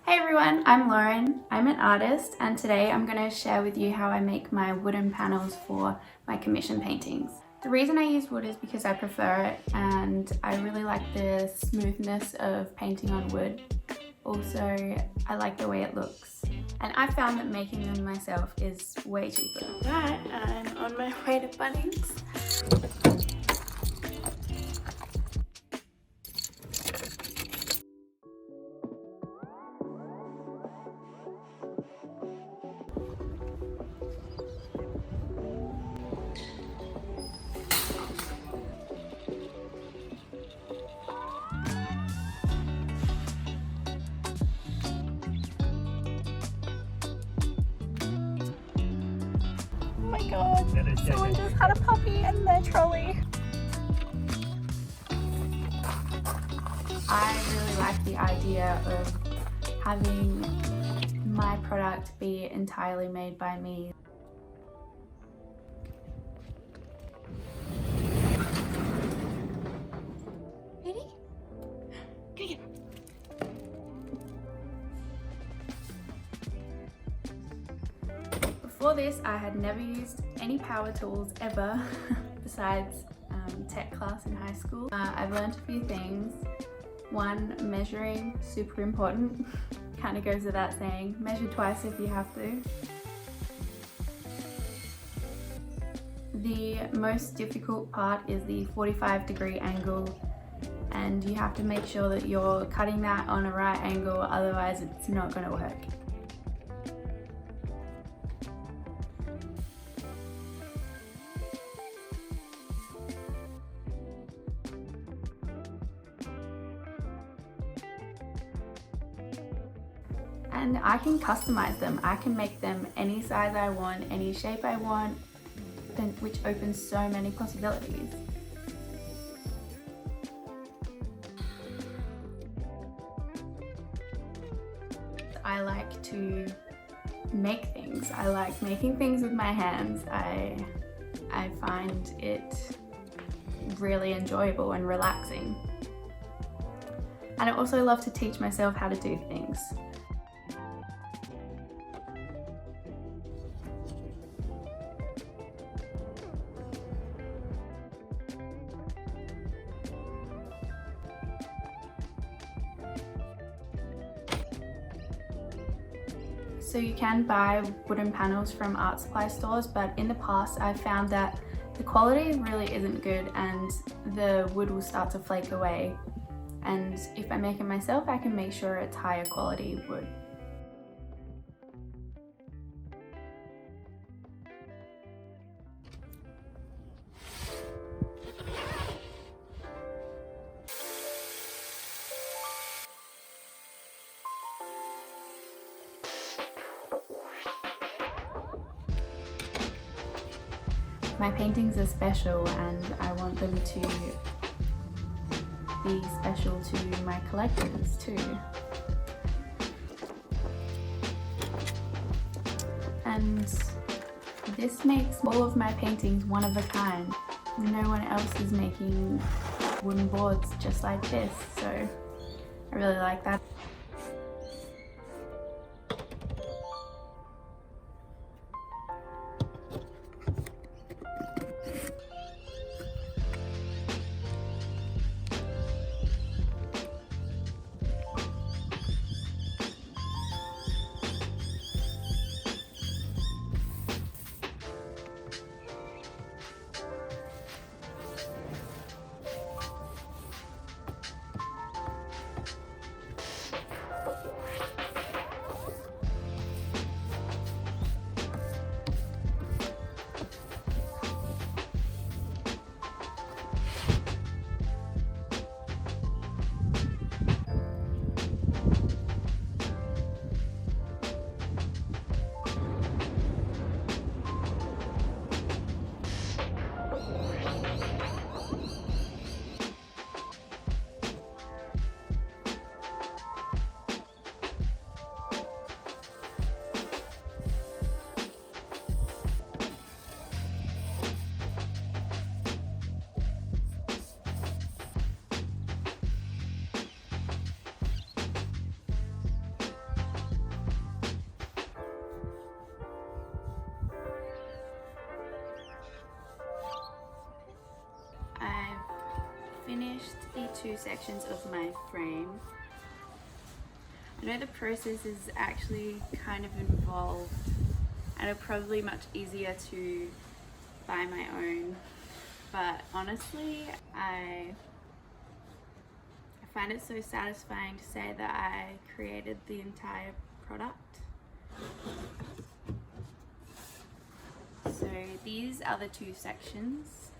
Hey everyone, I'm Lauren. I'm an artist and today I'm going to share with you how I make my wooden panels for my commission paintings. The reason I use wood is because I prefer it and I really like the smoothness of painting on wood. Also, I like the way it looks. And I found that making them myself is way cheaper. Alright, I'm on my way to Bunnings. Oh my god, someone just had a puppy in their trolley. I really like the idea of having my product be entirely made by me. Ready? Get it. Before this, I had never used any power tools ever besides tech class in high school. I've learned a few things. One, measuring, super important. Kind of goes without saying. Measure twice if you have to. The most difficult part is the 45-degree angle, and you have to make sure that you're cutting that on a right angle, otherwise it's not going to work. And I can customize them. I can make them any size I want, any shape I want, which opens so many possibilities. I like to make things. I like making things with my hands. I find it really enjoyable and relaxing. And I also love to teach myself how to do things. So you can buy wooden panels from art supply stores, but in the past I've found that the quality really isn't good and the wood will start to flake away. And if I make it myself, I can make sure it's higher quality wood. My paintings are special and I want them to be special to my collectors too. And this makes all of my paintings one of a kind. No one else is making wooden boards just like this, so I really like that. finished the two sections of my frame. I know the process is actually kind of involved and it's probably much easier to buy my own, but honestly I find it so satisfying to say that I created the entire product. So these are the two sections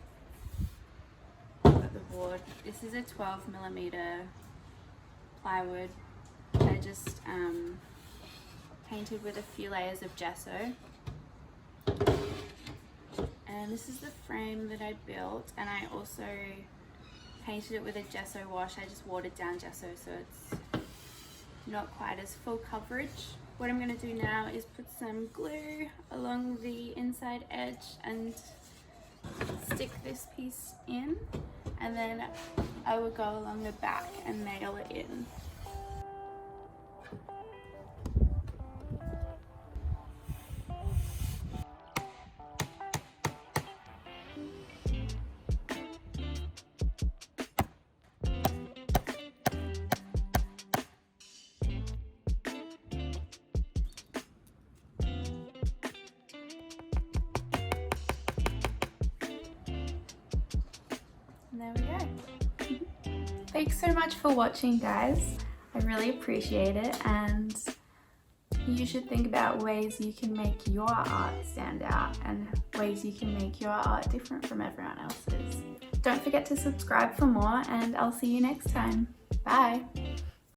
of the board. This is a 12mm plywood. I just painted with a few layers of gesso. And this is the frame that I built, and I also painted it with a gesso wash. I just watered down gesso so it's not quite as full coverage. What I'm going to do now is put some glue along the inside edge and stick this piece in, and then I will go along the back and nail it in. And there we go. Thanks so much for watching, guys. I really appreciate it, and you should think about ways you can make your art stand out and ways you can make your art different from everyone else's. Don't forget to subscribe for more, and I'll see you next time. Bye!